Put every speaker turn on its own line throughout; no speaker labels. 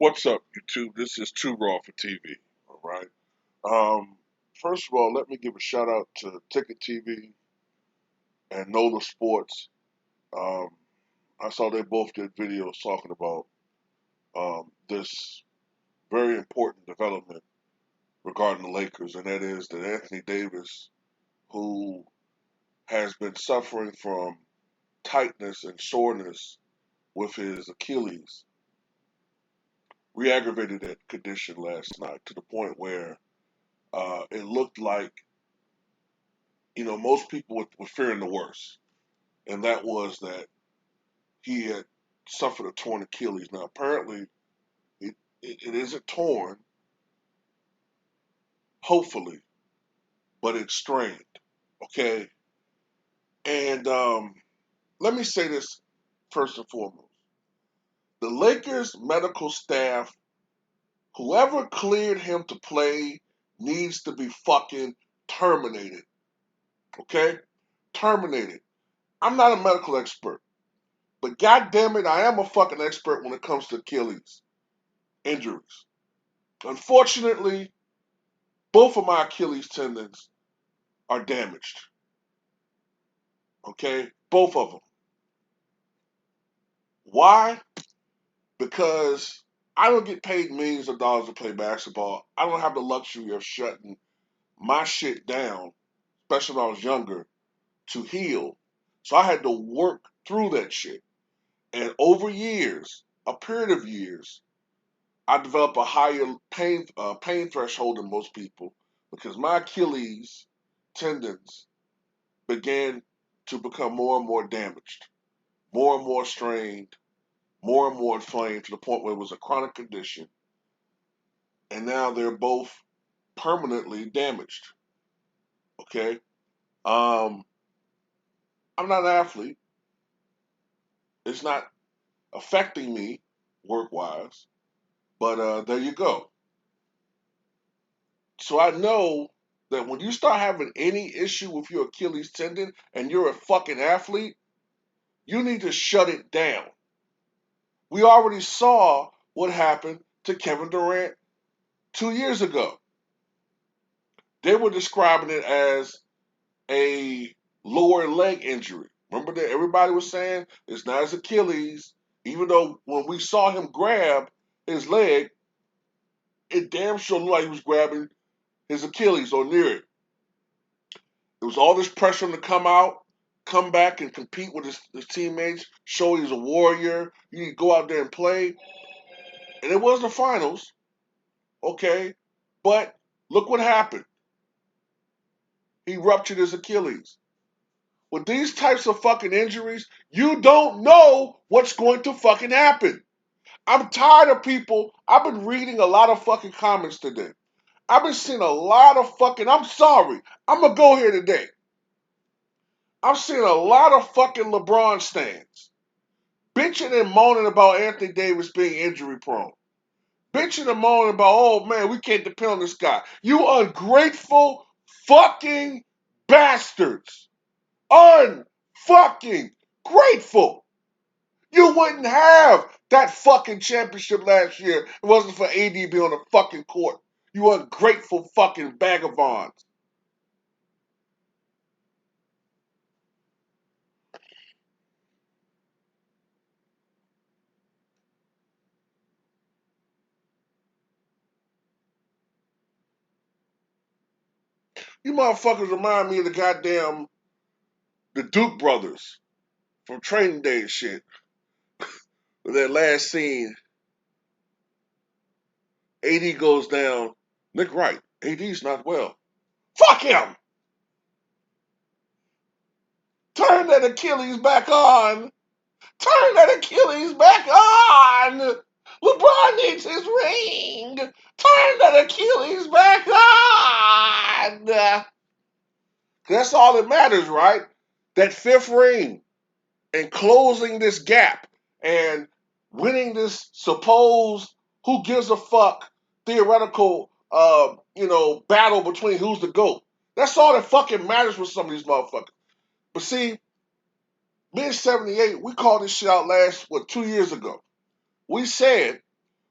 What's up, YouTube? This is Too Raw for TV. All right. Um, First of all, let me give a shout out to Ticket TV and NOLA Sports. Um, I saw they both did videos talking about this very important development regarding the Lakers, and that is that Anthony Davis, who has been suffering from tightness and soreness with his Achilles, re-aggravated that condition last night to the point where it looked like most people were fearing the worst, and that was that he had suffered a torn Achilles. Now, apparently, it isn't torn, hopefully, but it's strained. Okay, and let me say this first and foremost: the Lakers medical staff, whoever cleared him to play, needs to be fucking terminated. Okay, terminated. I'm not a medical expert. But God damn it, I am a fucking expert when it comes to Achilles injuries. Unfortunately, both of my Achilles tendons are damaged. Okay? Both of them. Why? Because I don't get paid millions of dollars to play basketball. I don't have the luxury of shutting my shit down, especially when I was younger, to heal. So I had to work through that shit. And over years, a period of years, I develop a higher pain threshold than most people because my Achilles tendons began to become more and more damaged, more and more strained, more and more inflamed to the point where it was a chronic condition, and now they're both permanently damaged. Okay, um, I'm not an athlete. It's not affecting me work-wise, but there you go. So I know that when you start having any issue with your Achilles tendon and you're a fucking athlete, you need to shut it down. We already saw what happened to Kevin Durant 2 years ago. They were describing it as a lower leg injury. Remember that everybody was saying it's not his Achilles, even though when we saw him grab his leg, it damn sure looked like he was grabbing his Achilles or near it. It was all this pressure on him to come out, come back and compete with his teammates, show he's a warrior. You need to go out there and play. And it was the finals, okay? But look what happened. He ruptured his Achilles. With these types of fucking injuries, you don't know what's going to fucking happen. I'm tired of people. I've been reading a lot of fucking comments today. I've been seeing a lot of fucking, I'm sorry. I'm going to go here today. I'm seeing a lot of fucking Lebron stands bitching and moaning about Anthony Davis being injury prone. Bitching and moaning about, oh man, we can't depend on this guy. You ungrateful fucking bastards. Unfucking grateful. You wouldn't have that fucking championship last year if it wasn't for AD being on the fucking court. You ungrateful fucking vagabonds. You motherfuckers remind me of the Duke brothers from Training Day and shit. With that last scene, AD goes down. Nick Wright, AD's not well. Fuck him! Turn that Achilles back on! Turn that Achilles back on! LeBron needs his ring! Turn that Achilles back on! That's all that matters, right? That fifth ring and closing this gap and winning this supposed who gives a fuck theoretical battle between who's the GOAT. That's all that fucking matters with some of these motherfuckers. But see, mid 78, we called this shit out 2 years ago. We said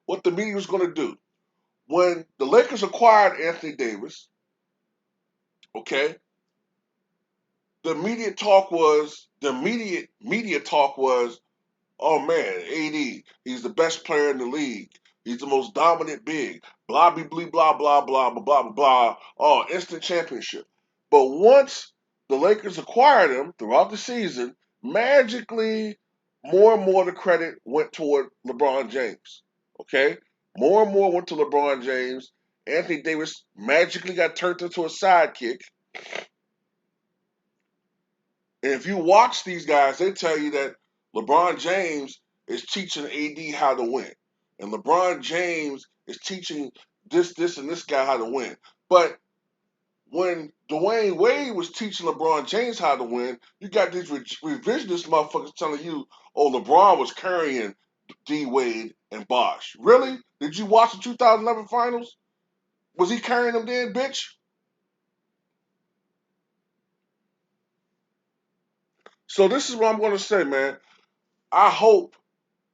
what the media was going to do. When the Lakers acquired Anthony Davis, okay, the immediate talk was, oh man, AD, he's the best player in the league. He's the most dominant big. Blah blah blah blah blah blah blah blah blah. Oh, instant championship. But once the Lakers acquired him throughout the season, magically more and more the credit went toward LeBron James. Okay? More and more went to LeBron James. Anthony Davis magically got turned into a sidekick. And if you watch these guys, they tell you that LeBron James is teaching AD how to win. And LeBron James is teaching this, and this guy how to win. But when Dwayne Wade was teaching LeBron James how to win, you got these revisionist motherfuckers telling you, oh, LeBron was carrying D Wade and Bosh. Really? Did you watch the 2011 finals? Was he carrying them then, bitch? So this is what I'm going to say, man. I hope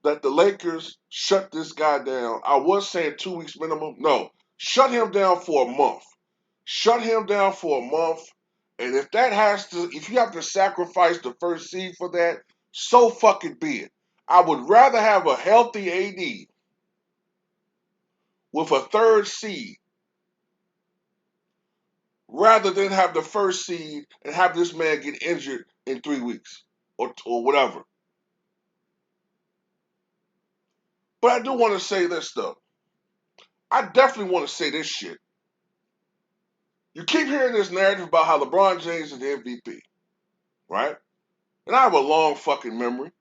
that the Lakers shut this guy down. I was saying 2 weeks minimum. No, shut him down for a month. Shut him down for a month. And if you have to sacrifice the first seed for that, so fucking be it. I would rather have a healthy AD with a third seed rather than have the first seed and have this man get injured in 3 weeks or whatever. But I do want to say this though. I definitely want to say this shit. You keep hearing this narrative about how LeBron James is the MVP, right? And I have a long fucking memory.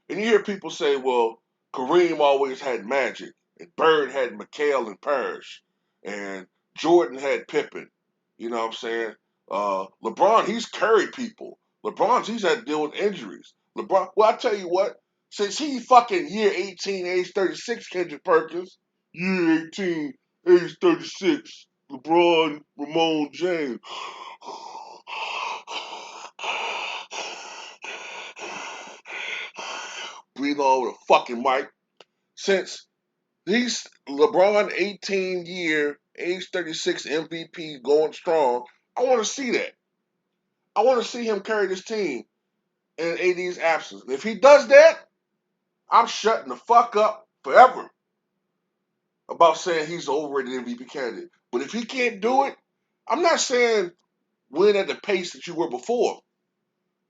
And you hear people say, well, Kareem always had Magic, and Bird had McHale and Parrish, and Jordan had Pippen. You know what I'm saying? LeBron, he's carried people. He's had to deal with injuries. Well, I tell you what, since he fucking year 18, age 36, Kendrick Perkins, year 18, age 36, LeBron Ramon James. Breathe all over the fucking mic. Since he's LeBron 18-year, age 36 MVP going strong, I want to see that. I want to see him carry this team in AD's absence. If he does that, I'm shutting the fuck up forever about saying he's an overrated MVP candidate. But if he can't do it, I'm not saying win at the pace that you were before.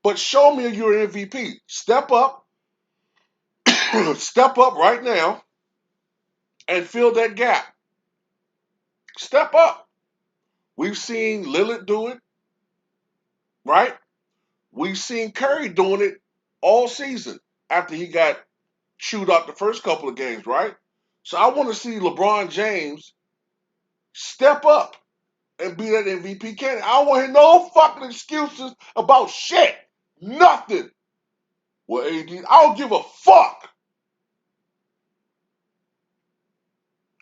But show me you're an MVP. Step up, step up right now, and fill that gap. Step up. We've seen Lillard do it, right? We've seen Curry doing it all season after he got chewed out the first couple of games, right? So I want to see LeBron James step up and be that MVP candidate. I don't want to hear no fucking excuses about shit. Nothing. Well, AD, I don't give a fuck.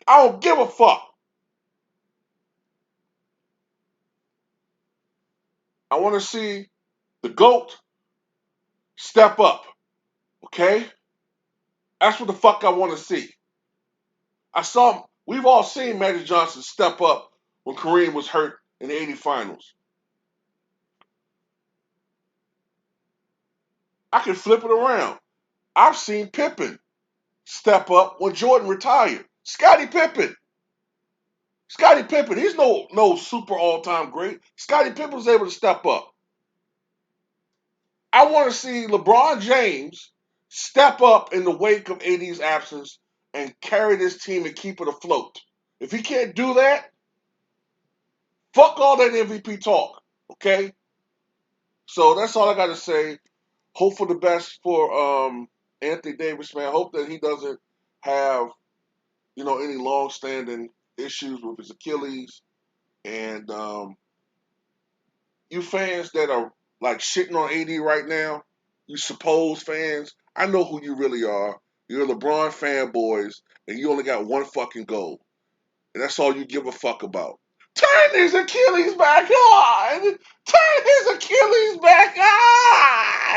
I don't give a fuck. I want to see the GOAT step up. Okay? That's what the fuck I want to see. We've all seen Magic Johnson step up when Kareem was hurt in the '80 finals. I can flip it around. I've seen Pippen step up when Jordan retired. Scottie Pippen, he's no super all-time great. Scottie Pippen was able to step up. I want to see LeBron James step up in the wake of AD's absence and carry this team and keep it afloat. If he can't do that, fuck all that MVP talk. Okay? So that's all I got to say. Hope for the best for Anthony Davis, man. Hope that he doesn't have, any long-standing issues with his Achilles. And you fans that are like shitting on AD right now, you supposed fans, I know who you really are. You're LeBron fanboys, and you only got one fucking goal. And that's all you give a fuck about. Turn his Achilles back on! Turn his Achilles back on!